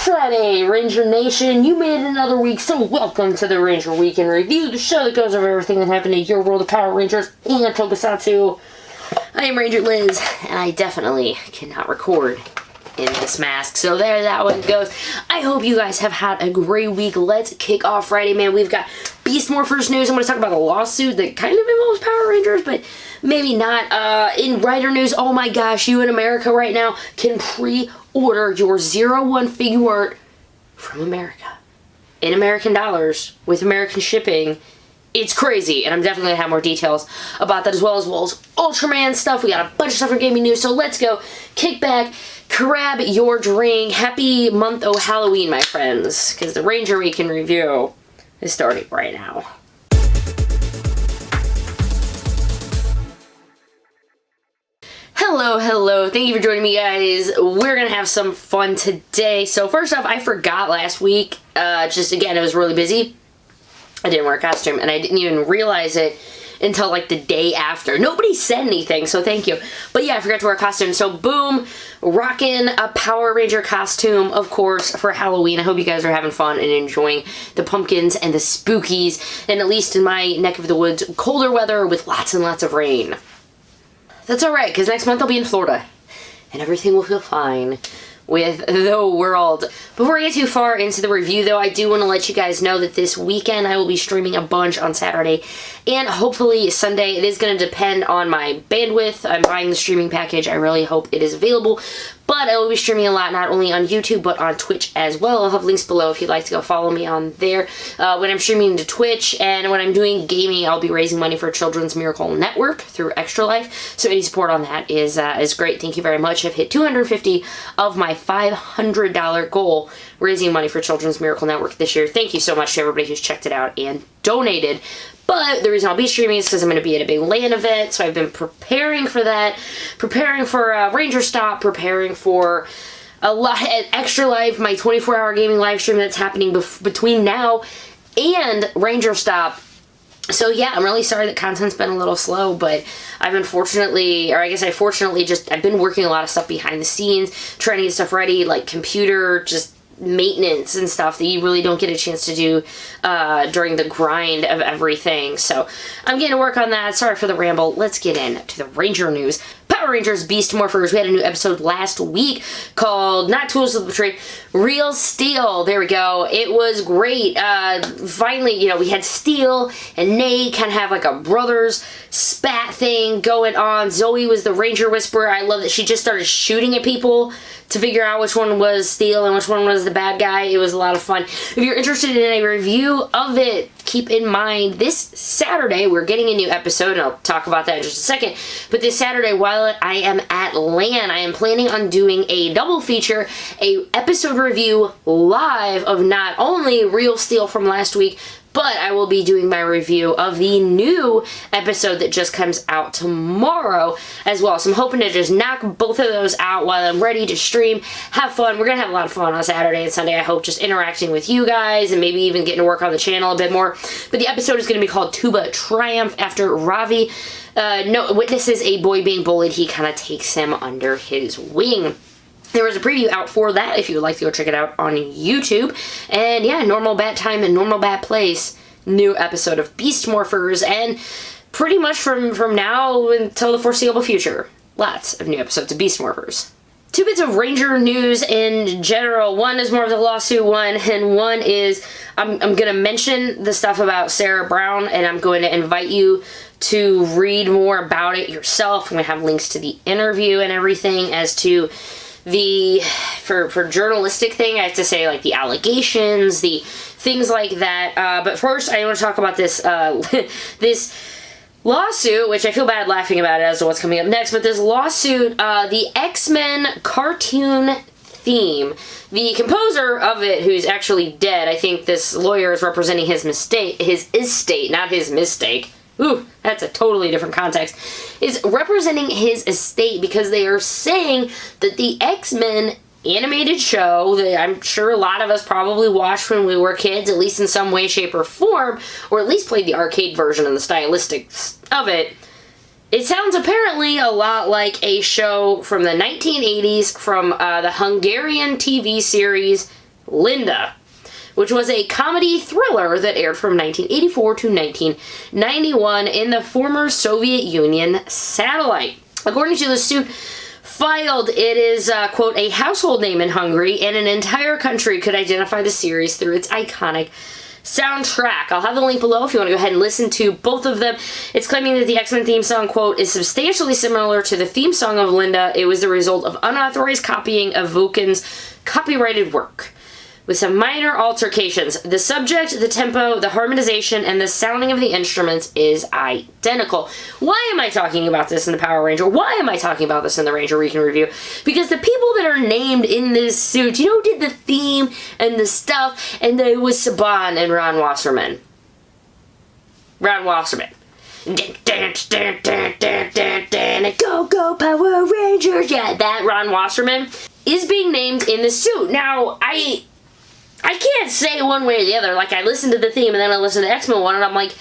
Friday, Ranger Nation. You made it another week, so welcome to the Ranger Week in Review, the show that goes over everything that happened in your world of Power Rangers and Tokusatsu. I am Ranger Liz, and I definitely cannot record in this mask, so there that one goes. I hope you guys have had a great week. Let's kick off Friday, man. We've got Beast Morphers news. I'm going to talk about the lawsuit that kind of involves Power Rangers, but maybe not. In Rider news, oh my gosh, you in America right now can pre-order your 01 figure art from America in American dollars with American shipping. It's crazy, and I'm definitely going to have more details about that as well as Ultraman stuff. We got a bunch of stuff for gaming news, so let's go. Kick back, grab your drink. Happy month of Halloween, my friends, because the Ranger Week in Review is starting right now. Hello, thank you for joining me, guys. We're gonna have some fun today. So first off, I forgot last week, just again, it was really busy. I didn't wear a costume, and I didn't even realize it until like the day after. Nobody said anything, so thank you. But yeah, I forgot to wear a costume, so boom, rocking a Power Ranger costume, of course, for Halloween. I hope you guys are having fun and enjoying the pumpkins and the spookies, and at least in my neck of the woods, colder weather with lots and lots of rain. That's alright, because next month I'll be in Florida, and everything will feel fine with the world. Before I get too far into the review, though, I do want to let you guys know that this weekend I will be streaming a bunch on Saturday and hopefully Sunday. It is going to depend on my bandwidth. I'm buying the streaming package. I really hope it is available. But I will be streaming a lot, not only on YouTube, but on Twitch as well. I'll have links below if you'd like to go follow me on there. When I'm streaming to Twitch and when I'm doing gaming, I'll be raising money for Children's Miracle Network through Exta-Life. So any support on that is great. Thank you very much. I've hit 250 of my $500 goal raising money for Children's Miracle Network this year. Thank you so much to everybody who's checked it out and donated. But the reason I'll be streaming is because I'm going to be at a big LAN event, so I've been preparing for that, preparing for Ranger Stop, preparing for a lot at Exta-Life, my 24-hour gaming live stream that's happening between now and Ranger Stop. So yeah, I'm really sorry that content's been a little slow, but I've been fortunately, or I guess I fortunately I've been working a lot of stuff behind the scenes, trying to get stuff ready, like computer, just maintenance and stuff that you really don't get a chance to do during the grind of everything. So I'm getting to work on that. Sorry for the ramble. Let's get into the Ranger news. Power Rangers Beast Morphers. We had a new episode last week called Not Tools of the Trade, Real Steel. There we go. It was great. Finally, you know, we had Steel and Nate kind of have like a brothers spat thing going on. Zoe was the Ranger Whisperer. I love that she just started shooting at people to figure out which one was Steel and which one was the bad guy. It was a lot of fun. If you're interested in a review of it, keep in mind this Saturday we're getting a new episode, and I'll talk about that in just a second. But this Saturday, while I am at LAN, I am planning on doing a double feature, a episode review live of not only Real Steel from last week, but I will be doing my review of the new episode that just comes out tomorrow as well. So I'm hoping to just knock both of those out while I'm ready to stream, have fun. We're going to have a lot of fun on Saturday and Sunday, I hope, just interacting with you guys and maybe even getting to work on the channel a bit more. But the episode is going to be called Tuba Triumph, after Ravi witnesses a boy being bullied. He kind of takes him under his wing. There was a preview out for that if you would like to go check it out on YouTube. And yeah, normal bat time and normal bat place. New episode of Beast Morphers, and pretty much from now until the foreseeable future, lots of new episodes of Beast Morphers. Two bits of Ranger news in general. One is more of the lawsuit one, and one is I'm going to mention the stuff about Sarah Brown, and I'm going to invite you to read more about it yourself. I'm going to have links to the interview and everything as to the, for journalistic thing, I have to say, like, the allegations, the things like that. But first, I want to talk about this, this lawsuit, which I feel bad laughing about it as to what's coming up next, but this lawsuit, the X-Men cartoon theme. The composer of it, who's actually dead, I think this lawyer is representing his estate, not his mistake. Ooh, that's a totally different context, is representing his estate because they are saying that the X-Men animated show that I'm sure a lot of us probably watched when we were kids, at least in some way, shape, or form, or at least played the arcade version and the stylistics of it, it sounds apparently a lot like a show from the 1980s from the Hungarian TV series Linda, which was a comedy thriller that aired from 1984 to 1991 in the former Soviet Union satellite. According to the suit filed, it is, quote, a household name in Hungary, and an entire country could identify the series through its iconic soundtrack. I'll have the link below if you want to go ahead and listen to both of them. It's claiming that the X-Men theme song, quote, is substantially similar to the theme song of Linda. It was the result of unauthorized copying of Vulcan's copyrighted work, with some minor altercations. The subject, the tempo, the harmonization, and the sounding of the instruments is identical. Why am I talking about this in the Power Ranger? Why am I talking about this in the Ranger Weekend Review? Because the people that are named in this suit, you know who did the theme and the stuff? And it was Saban and Ron Wasserman. Ron Wasserman. Go, go, Power Rangers! Yeah, that Ron Wasserman is being named in the suit. Now, I can't say one way or the other. Like, I listened to the theme and then I listened to the X-Men one and I'm like,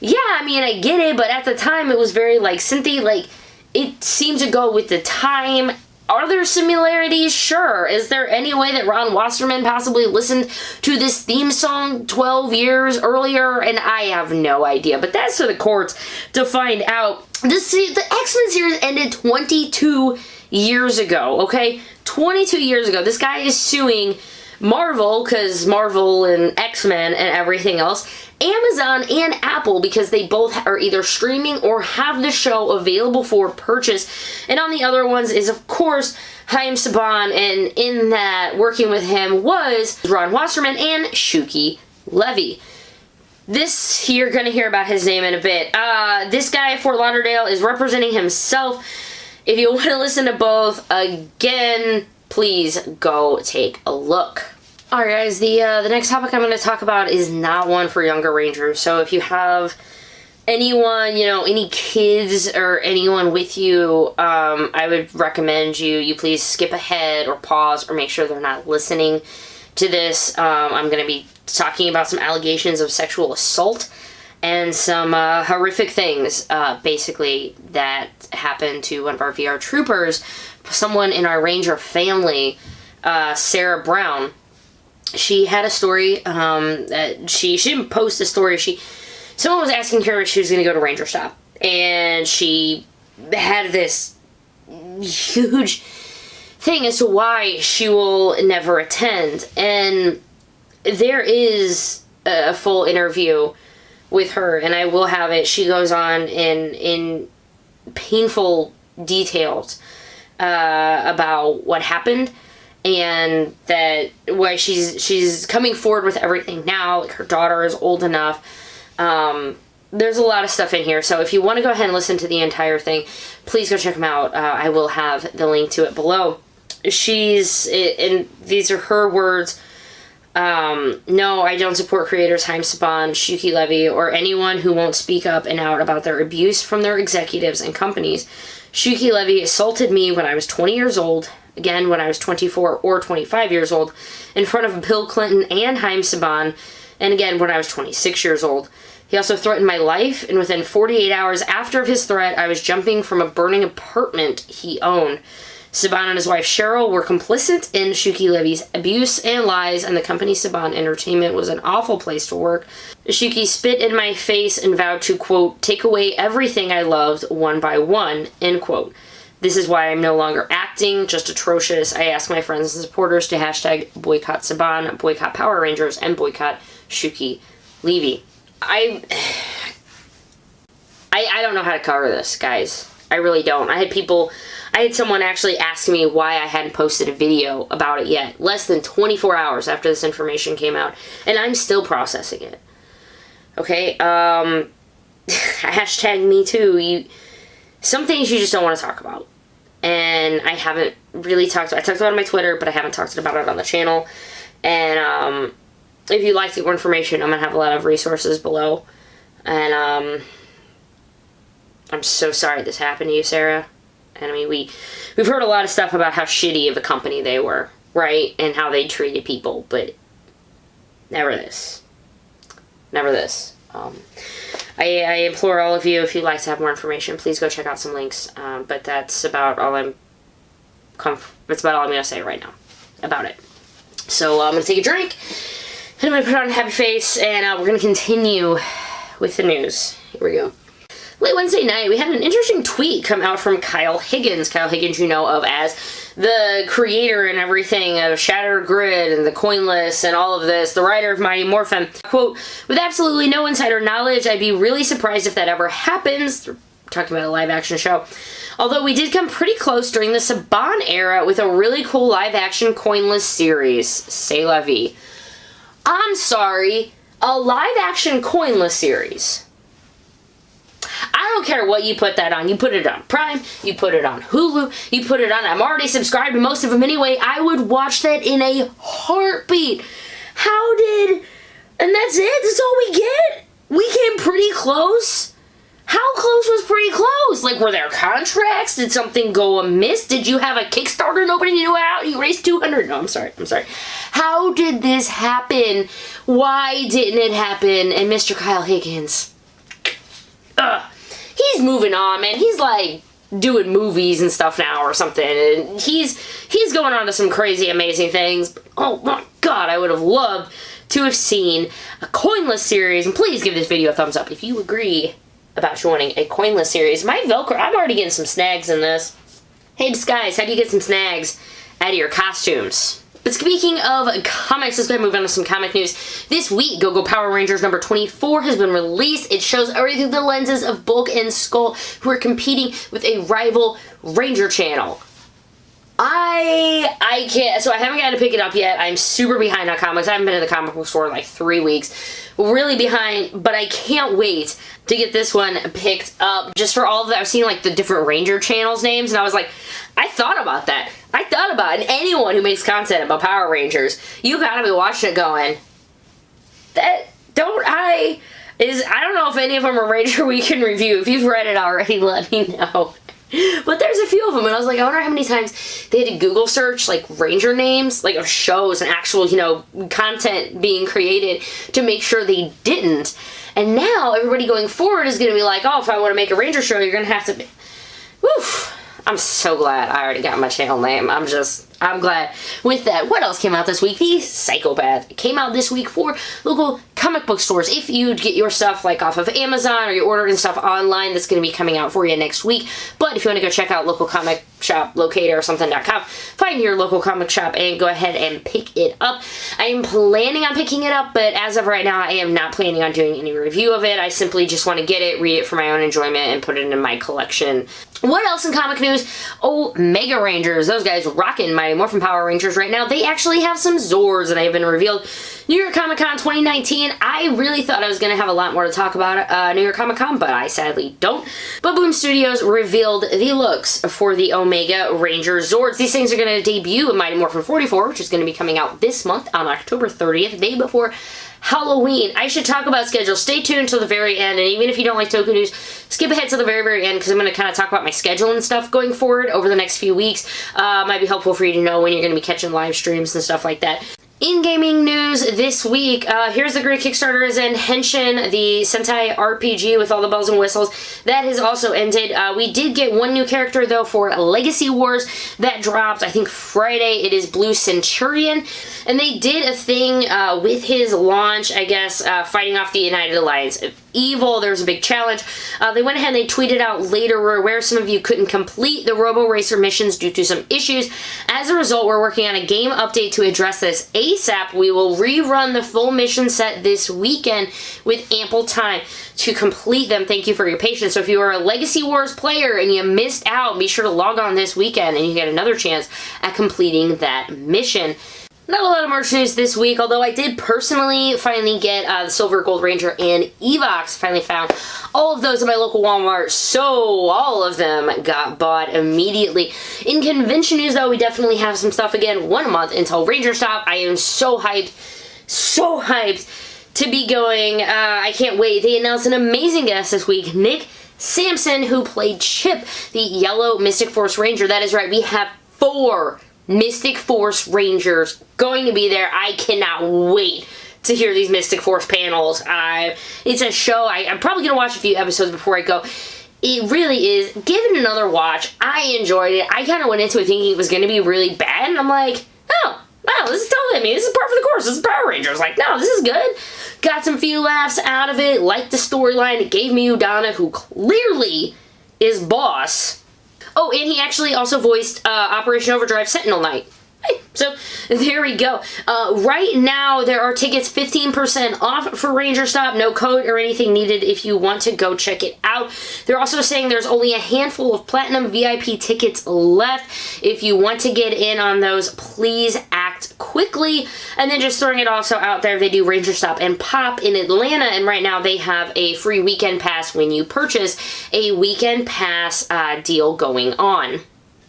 yeah, I mean, I get it, but at the time it was very, like, synthy, like, it seemed to go with the time. Are there similarities? Sure. Is there any way that Ron Wasserman possibly listened to this theme song 12 years earlier? And I have no idea, but that's for the courts to find out. The X-Men series ended 22 years ago, okay? 22 years ago. This guy is suing Marvel, because Marvel and X-Men and everything else, Amazon and Apple, because they both are either streaming or have the show available for purchase. And on the other ones is, of course, Haim Saban, and in that, working with him was Ron Wasserman and Shuki Levy. This, you're going to hear about his name in a bit. This guy at Fort Lauderdale is representing himself. If you want to listen to both, again, please go take a look. Alright guys, the next topic I'm going to talk about is not one for younger Rangers. So if you have anyone, you know, any kids or anyone with you, I would recommend you please skip ahead or pause or make sure they're not listening to this. I'm going to be talking about some allegations of sexual assault and some horrific things, basically, that happened to one of our VR troopers, someone in our Ranger family, Sarah Brown. She had a story, that she didn't post a story, someone was asking her if she was going to go to Ranger Stop, and she had this huge thing as to why she will never attend, and there is a full interview with her, and I will have it. She goes on in painful details about what happened, and that why she's coming forward with everything now. Like, her daughter is old enough. There's a lot of stuff in here, so if you want to go ahead and listen to the entire thing, please go check them out. I will have the link to it below. And these are her words. No, I don't support creators Haim Saban, Shuki Levy, or anyone who won't speak up and out about their abuse from their executives and companies. Shuki Levy assaulted me when I was 20 years old, again when I was 24 or 25 years old, in front of Bill Clinton and Haim Saban, and again when I was 26 years old. He also threatened my life, and within 48 hours after his threat, I was jumping from a burning apartment he owned. Saban and his wife Cheryl were complicit in Shuki Levy's abuse and lies, and the company Saban Entertainment was an awful place to work. Shuki spit in my face and vowed to, quote, take away everything I loved one by one, end quote. This is why I'm no longer acting, just atrocious. I ask my friends and supporters to hashtag boycott Saban, boycott Power Rangers, and boycott Shuki Levy. I don't know how to cover this, guys. I really don't. I had someone actually ask me why I hadn't posted a video about it yet, less than 24 hours after this information came out, and I'm still processing it. Okay, hashtag me too. Some things you just don't want to talk about, and I haven't really I talked about it on my Twitter, but I haven't talked about it on the channel, and if you'd like more information, I'm going to have a lot of resources below, and I'm so sorry this happened to you, Sarah. And I mean, we've heard a lot of stuff about how shitty of a company they were, right? And how they treated people, but never this. Never this. I implore all of you, if you'd like to have more information, please go check out some links. But that's about all I'm going to say right now about it. So I'm going to take a drink, and I'm going to put on a happy face, and we're going to continue with the news. Here we go. Late Wednesday night, we had an interesting tweet come out from Kyle Higgins. Kyle Higgins, you know of as the creator and everything of Shattered Grid and the Coinless and all of this, the writer of Mighty Morphin. Quote, with absolutely no insider knowledge, I'd be really surprised if that ever happens. They're talking about a live action show. Although we did come pretty close during the Saban era with a really cool live action Coinless series. C'est la vie. I'm sorry, a live action Coinless series. I don't care what you put that on. You put it on Prime, you put it on Hulu, you put it on. I'm already subscribed to most of them anyway. I would watch that in a heartbeat. And that's it? That's all we get? We came pretty close? How close was pretty close? Like, were there contracts? Did something go amiss? Did you have a Kickstarter nobody knew about? You raised $200. No, I'm sorry. How did this happen? Why didn't it happen? And Mr. Kyle Higgins, he's moving on, man. He's like doing movies and stuff now or something, and he's going on to some crazy amazing things. Oh my god, I would have loved to have seen a Coinless series. And please give this video a thumbs up if you agree about joining a Coinless series. My Velcro, I'm already getting some snags in this. Hey Disguise, how do you get some snags out of your costumes? But speaking of comics, let's go ahead and move on to some comic news. This week, Go-Go Power Rangers number 24 has been released. It shows everything through the lenses of Bulk and Skull, who are competing with a rival Ranger channel. I can't, so I haven't gotten to pick it up yet. I'm super behind on comics. I haven't been in the comic book store in like 3 weeks. Really behind, but I can't wait to get this one picked up. Just for all of that, I've seen like the different Ranger channels names, and I was like, I thought about that. And anyone who makes content about Power Rangers, you gotta be watching it going, I don't know if any of them are Ranger we can review. If you've read it already, let me know. But there's a few of them, and I was like, I wonder how many times they had to Google search, like, Ranger names, like, of shows and actual, content being created to make sure they didn't. And now, everybody going forward is gonna be like, oh, if I want to make a Ranger show, you're gonna have to be... Woof. I'm so glad I already got my channel name. I'm glad. With that, what else came out this week? The Psychopath. It came out this week for local comic book stores. If you get your stuff like off of Amazon or you're ordering stuff online, that's going to be coming out for you next week. But if you want to go check out local comic shop locator or something.com, find your local comic shop and go ahead and pick it up. I am planning on picking it up, but as of right now, I am not planning on doing any review of it. I simply just want to get it, read it for my own enjoyment, and put it in my collection. What else in comic news? Oh, Mega Rangers. Those guys rocking Mighty Morphin Power Rangers right now. They actually have some Zords, and they have been revealed. New York Comic Con 2019. I really thought I was going to have a lot more to talk about New York Comic Con, but I sadly don't. But Boom Studios revealed the looks for the Omega Ranger Zords. These things are going to debut in Mighty Morphin 44, which is going to be coming out this month on October 30th, the day before Halloween. I should talk about schedule. Stay tuned until the very end, and even if you don't like Toku news, skip ahead to the very, very end, because I'm going to kind of talk about my schedule and stuff going forward over the next few weeks. Might be helpful for you to know when you're going to be catching live streams and stuff like that. In gaming news this week, Here's the Great Kickstarter is in. Henshin, the Sentai RPG with all the bells and whistles, that has also ended. We did get one new character, though, for Legacy Wars. That dropped, I think, Friday. It is Blue Senturion. And they did a thing with his launch, I guess, fighting off the United Alliance of Evil. There was a big challenge. They went ahead and they tweeted out later where some of you couldn't complete the Robo Racer missions due to some issues. As a result, we're working on a game update to address this ASAP. We will rerun the full mission set this weekend with ample time to complete them. Thank you for your patience. So if you are a Legacy Wars player and you missed out, be sure to log on this weekend and you get another chance at completing that mission. Not a lot of merch news this week, although I did personally finally get the Silver Gold Ranger and Evox. Finally found all of those at my local Walmart, so all of them got bought immediately. In convention news, though, we definitely have some stuff again. 1 month until Ranger Stop. I am so hyped to be going. I can't wait. They announced an amazing guest this week, Nick Sampson, who played Chip, the Yellow Mystic Force Ranger. That is right, we have 4 Mystic Force Rangers going to be there. I cannot wait to hear these Mystic Force panels. It's a show. I'm probably going to watch a few episodes before I go. It really is. Give it another watch. I enjoyed it. I kind of went into it thinking it was going to be really bad, and I'm like, oh, wow, this is totally, I mean, this is par for the course. This is Power Rangers. Like, no, this is good. Got some few laughs out of it. Liked the storyline. It gave me Udana, who clearly is boss. Oh, and he actually also voiced Operation Overdrive Sentinel Knight. Hey, so there we go. Right now, there are tickets 15% off for Ranger Stop. No code or anything needed if you want to go check it out. They're also saying there's only a handful of Platinum VIP tickets left. If you want to get in on those, please act quickly. And then just throwing it also out there, they do Ranger Stop and Pop in Atlanta, and right now they have a free weekend pass when you purchase a weekend pass deal going on.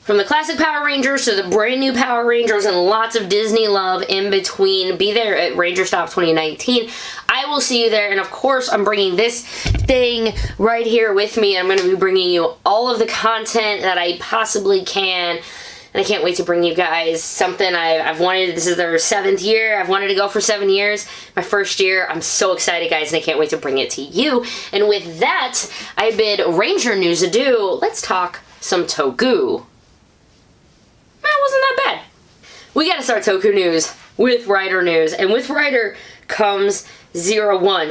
From the classic Power Rangers to the brand new Power Rangers and lots of Disney love in between, be there at Ranger Stop 2019. I will see you there, and of course I'm bringing this thing right here with me. I'm going to be bringing you all of the content that I possibly can, and I can't wait to bring you guys something I've wanted. This is their 7th year. I've wanted to go for 7 years. My first year. I'm so excited, guys, and I can't wait to bring it to you. And with that, I bid Ranger news adieu. Let's talk some Toku. That wasn't that bad. We gotta start Toku news with Rider news, and with Rider comes 01.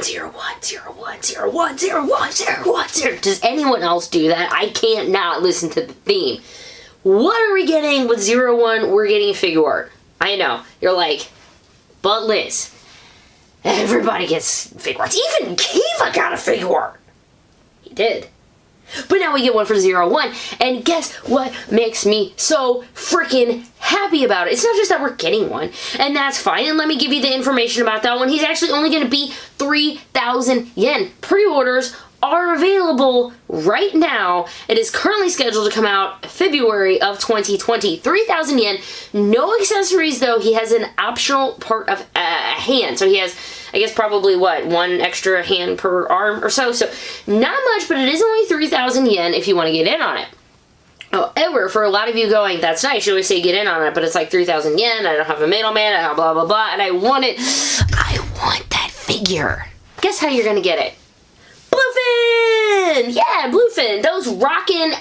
Does anyone else do that? I can't not listen to the theme. What are we getting with 01? We're getting a figure art. I know. You're like, but Liz, everybody gets figure arts. Even Kiva got a figure art. He did. But now we get one for 01, and guess what makes me so freaking happy about it? It's not just that we're getting one, and that's fine, and let me give you the information about that one. He's actually only going to be 3,000 yen. Pre-orders are available right now. It is currently scheduled to come out February of 2020. 3,000 yen. No accessories, though. He has an optional part of a hand, so he has, I guess, probably, what, one extra hand per arm or so. So, not much, but it is only 3,000 yen if you want to get in on it. However, for a lot of you going, that's nice, you always say get in on it, but it's like 3,000 yen, I don't have a middleman, I have blah, blah, blah, and I want it. I want that figure. Guess how you're going to get it? Bluefin! Yeah, Bluefin. Those rockin'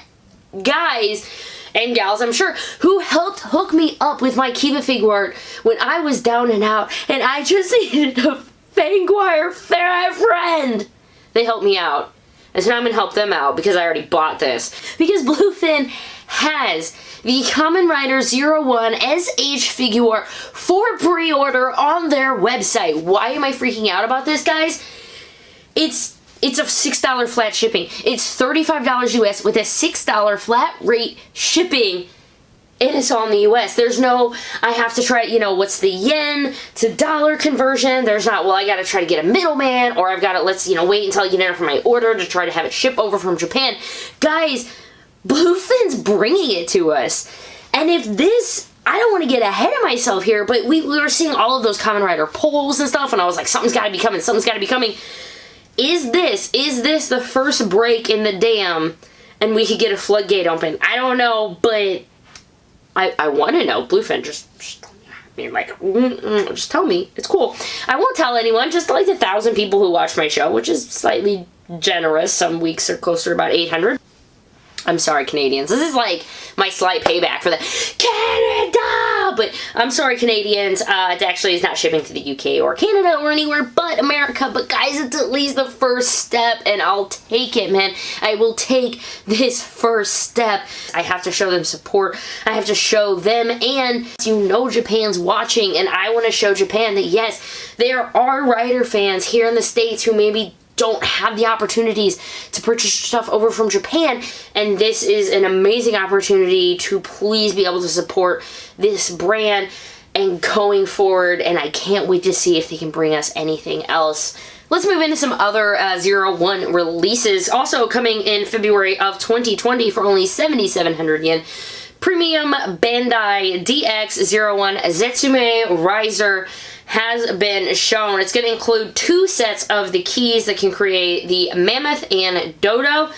guys and gals, I'm sure, who helped hook me up with my Kiva figure art when I was down and out, and I just needed a Fanguire friend. They helped me out. And so now I'm going to help them out because I already bought this. Because Bluefin has the Kamen Rider 01 S.HFiguarts for pre-order on their website. Why am I freaking out about this, guys? It's a $6 flat shipping. It's $35 US with a $6 flat rate shipping. And it's all in the US. There's no, I have to try, you know, what's the yen to dollar conversion. There's not, well, I gotta try to get a middleman, or I've gotta, let's, you know, wait until I get in for my order to try to have it shipped over from Japan. Guys, Bluefin's bringing it to us. And if this, I don't want to get ahead of myself here, but we were seeing all of those Kamen Rider polls and stuff, and I was like, something's gotta be coming, something's gotta be coming. Is this the first break in the dam and we could get a floodgate open? I don't know, but I want to know. Bluefin, just just tell me. It's cool. I won't tell anyone, just like the 1,000 people who watch my show, which is slightly generous. Some weeks are closer to about 800. I'm sorry, Canadians. This is like my slight payback for the Canada! But I'm sorry, Canadians. It actually is not shipping to the UK or Canada or anywhere but America. But guys, it's at least the first step, and I'll take it, man. I will take this first step. I have to show them support. I have to show them, and you know Japan's watching, and I want to show Japan that, yes, there are Rider fans here in the States who maybe don't have the opportunities to purchase stuff over from Japan, and this is an amazing opportunity to please be able to support this brand and going forward, and I can't wait to see if they can bring us anything else. Let's move into some other 01 releases, also coming in February of 2020 for only 7,700 yen. Premium Bandai DX01 ZetsumeRiser has been shown. It's going to include 2 sets of the keys that can create the Mammoth and Dodo.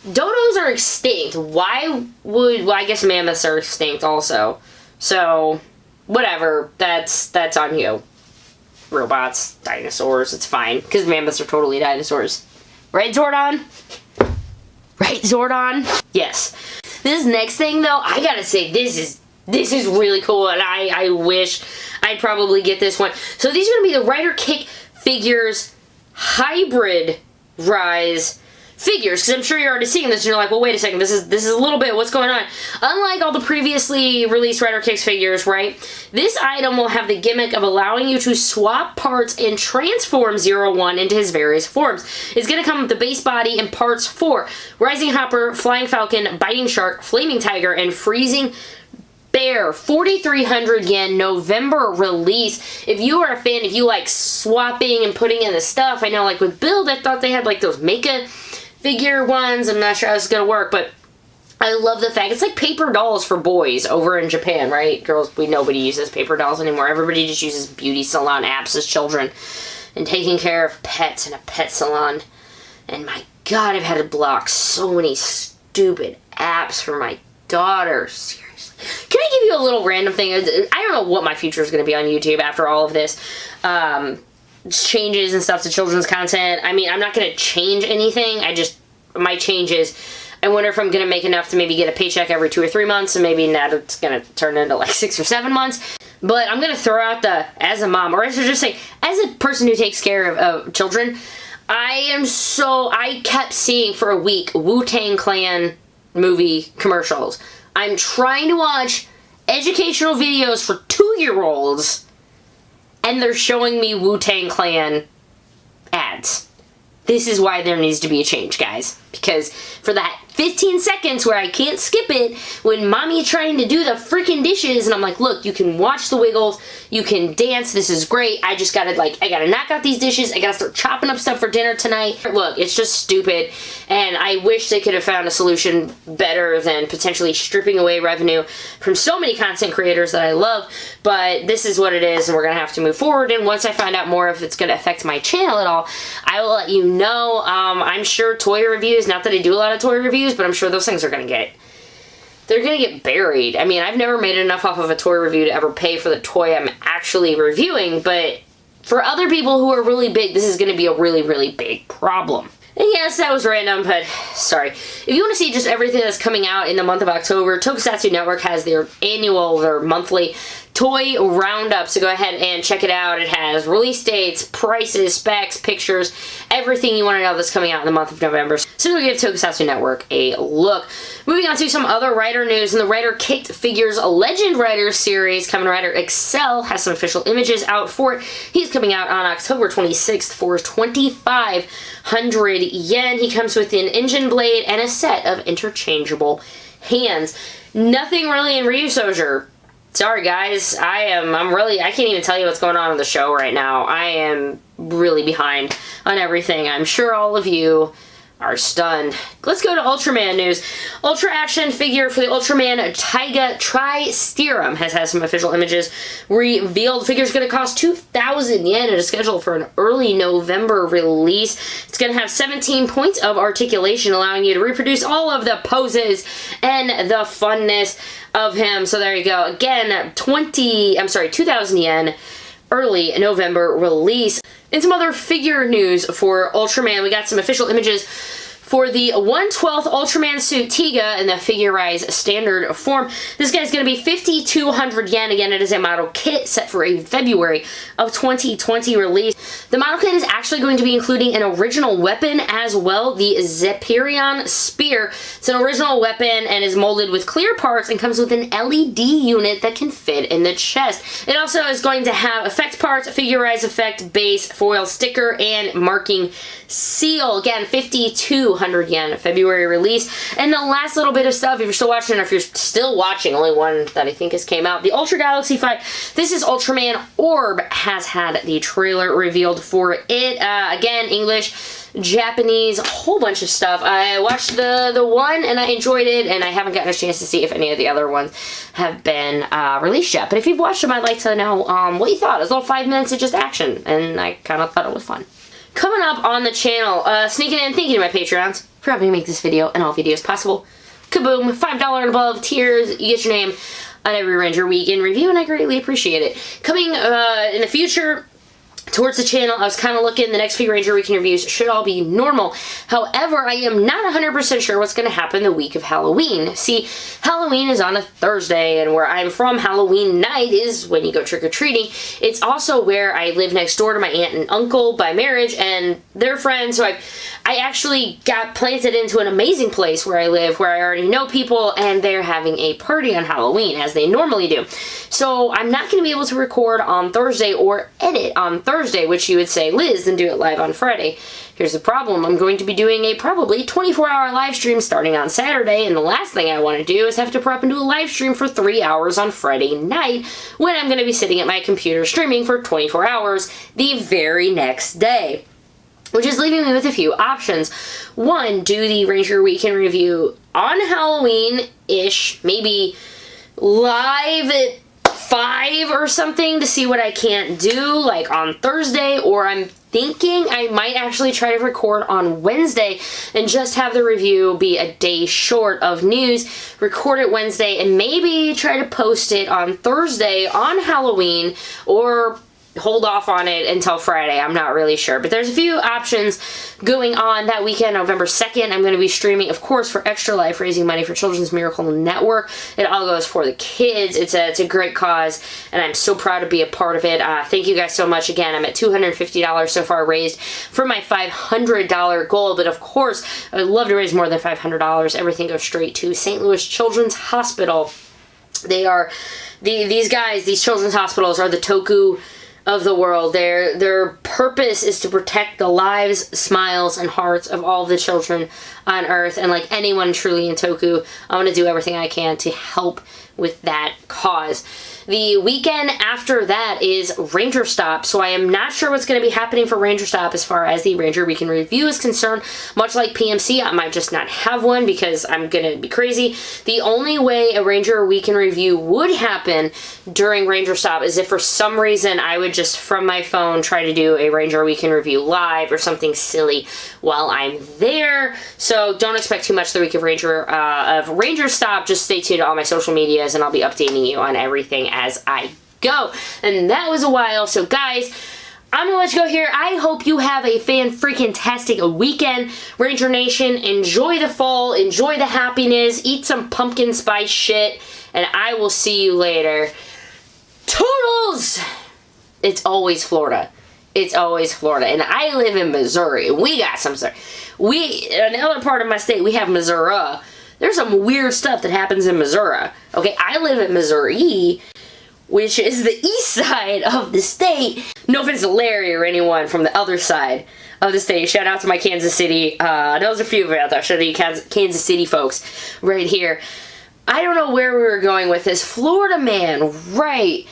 Dodos are extinct. Why would... Well, I guess Mammoths are extinct also. So, whatever. That's on you. Robots, dinosaurs, it's fine. Because Mammoths are totally dinosaurs. Right, Zordon? Right, Zordon? Yes. This next thing, though, I gotta say, this is really cool, and I wish I'd probably get this one. So these are going to be the Rider Kick Figures Hybrid Rise figures, because I'm sure you're already seeing this and you're like, well, wait a second, this is a little bit, what's going on? Unlike all the previously released Rider Kicks figures, right, this item will have the gimmick of allowing you to swap parts and transform 01 into his various forms. It's going to come with the base body and parts for Rising Hopper, Flying Falcon, Biting Shark, Flaming Tiger, and Freezing Bear. 4,300 yen, November release. If you are a fan, if you like swapping and putting in the stuff, I know like with Build, I thought they had like those Mecha figure ones. I'm not sure how it's gonna work, but I love the fact it's like paper dolls for boys over in Japan, right? Girls, nobody uses paper dolls anymore. Everybody just uses beauty salon apps as children and taking care of pets in a pet salon. And my God, I've had to block so many stupid apps for my daughter. Seriously. Can I give you a little random thing? I don't know what my future is going to be on YouTube after all of this. Changes and stuff to children's content. I mean, I'm not going to change anything. My change is, I wonder if I'm going to make enough to maybe get a paycheck every 2 or 3 months, and maybe now it's going to turn into like 6 or 7 months. But I'm going to throw out as a mom, or I should just say, as a person who takes care of children, I kept seeing for a week Wu-Tang Clan movie commercials. I'm trying to watch educational videos for 2-year-olds, and they're showing me Wu-Tang Clan ads. This is why there needs to be a change, guys. Because for that 15 seconds where I can't skip it, when mommy's trying to do the freaking dishes, and I'm like, look, you can watch the Wiggles, you can dance, this is great, I just gotta, I gotta knock out these dishes, I gotta start chopping up stuff for dinner tonight. Look, it's just stupid, and I wish they could have found a solution better than potentially stripping away revenue from so many content creators that I love, but this is what it is, and we're gonna have to move forward, and once I find out more if it's gonna affect my channel at all, I will let you know. I'm sure toy reviews, not that I do a lot of toy reviews, but I'm sure those things are gonna get buried. I mean, I've never made enough off of a toy review to ever pay for the toy I'm actually reviewing, but for other people who are really big, this is gonna be a really, really big problem. And yes, that was random, but sorry. If you want to see just everything that's coming out in the month of October, Tokusatsu Network has their monthly toy roundup, so go ahead and check it out. It has release dates, prices, specs, pictures, everything you want to know that's coming out in the month of November. So we'll give Tokusatsu Network a look. Moving on to some other Rider news, in the Rider Kicked Figures Legend Rider series, Kamen Rider Excel has some official images out for it. He's coming out on October 26th for 2,500 yen. He comes with an engine blade and a set of interchangeable hands. Nothing really in Ryusoger. Sorry guys, I can't even tell you what's going on in the show right now. I am really behind on everything. I'm sure all of you are stunned. Let's go to Ultraman news. Ultra Action figure for the Ultraman Taiga Tri-Sterum has had some official images revealed. Figure's going to cost 2,000 yen and is scheduled for an early November release. It's going to have 17 points of articulation, allowing you to reproduce all of the poses and the funness of him. So there you go. Again, 2,000 yen, early November release. And some other figure news for Ultraman. We got some official images for the 1/12 Ultraman suit Tiga in the figure-rise standard form. This guy's going to be 5,200 yen. Again, it is a model kit set for a February of 2020 release. The model kit is actually going to be including an original weapon as well, the Senturion Spear. It's an original weapon and is molded with clear parts and comes with an LED unit that can fit in the chest. It also is going to have effect parts, figure-rise effect, base, foil sticker, and marking seal. Again, 5,200 yen, February release. And the last little bit of stuff, if you're still watching, or if you're still watching, only one that I think has came out, the Ultra Galaxy fight. This is Ultraman Orb, has had the trailer revealed for it. Again, English, Japanese, a whole bunch of stuff. I watched the one and I enjoyed it, and I haven't gotten a chance to see if any of the other ones have been released yet. But if you've watched them, I'd like to know what you thought. It was all 5 minutes of just action, and I kind of thought it was fun. Coming up on the channel, sneaking in, thank you to my Patreons for helping me make this video and all videos possible. Kaboom, $5 and above tiers, you get your name on every Ranger Week in review, and I greatly appreciate it. Coming in the future, towards the channel. I was kind of looking, the next Figure Ranger Weekend reviews should all be normal. However, I am not 100% sure what's going to happen the week of Halloween. See, Halloween is on a Thursday, and where I'm from, Halloween night is when you go trick-or-treating. It's also where I live next door to my aunt and uncle by marriage, and they're friends, so I actually got planted into an amazing place where I live, where I already know people, and they're having a party on Halloween, as they normally do. So I'm not going to be able to record on Thursday or edit on Thursday, which you would say, Liz, then do it live on Friday. Here's the problem. I'm going to be doing a probably 24-hour live stream starting on Saturday, and the last thing I want to do is have to prep and do a live stream for 3 hours on Friday night when I'm going to be sitting at my computer streaming for 24 hours the very next day. Which is leaving me with a few options. One, do the Ranger Weekend review on Halloween-ish, maybe live at 5 or something to see what I can't do, like on Thursday, or I'm thinking I might actually try to record on Wednesday and just have the review be a day short of news, record it Wednesday, and maybe try to post it on Thursday on Halloween, or hold off on it until Friday. I'm not really sure. But there's a few options going on that weekend, November 2nd. I'm going to be streaming, of course, for Exta-Life, raising money for Children's Miracle Network. It all goes for the kids. It's a great cause, and I'm so proud to be a part of it. Thank you guys so much. Again, I'm at $250 so far raised for my $500 goal. But of course, I would love to raise more than $500. Everything goes straight to St. Louis Children's Hospital. They are, these guys, these children's hospitals are the Toku of the world. Their purpose is to protect the lives, smiles, and hearts of all the children on Earth. And like anyone truly in Toku, I want to do everything I can to help with that cause. The weekend after that is Ranger Stop, so I am not sure what's going to be happening for Ranger Stop as far as the Ranger Weekend review is concerned. Much like PMC, I might just not have one because I'm going to be crazy. The only way a Ranger Weekend review would happen during Ranger Stop is if for some reason I would just from my phone try to do a Ranger Weekend review live or something silly while I'm there. So don't expect too much the week of Ranger Stop. Just stay tuned to all my social medias and I'll be updating you on everything as I go. And that was a while. So guys, I'm gonna let you go here. I hope you have a fan-freaking-tastic weekend. Ranger Nation, enjoy the fall, enjoy the happiness, eat some pumpkin spice shit, and I will see you later. Toodles! It's always Florida. It's always Florida. And I live in Missouri. We got some stuff. In the other part of my state, we have Missouri. There's some weird stuff that happens in Missouri. Okay, I live in Missouri, which is the east side of the state. No offense to Larry or anyone from the other side of the state. Shout out to my Kansas City. There's a few of you out there. Shout out to you Kansas City folks right here. I don't know where we were going with this. Florida man, right.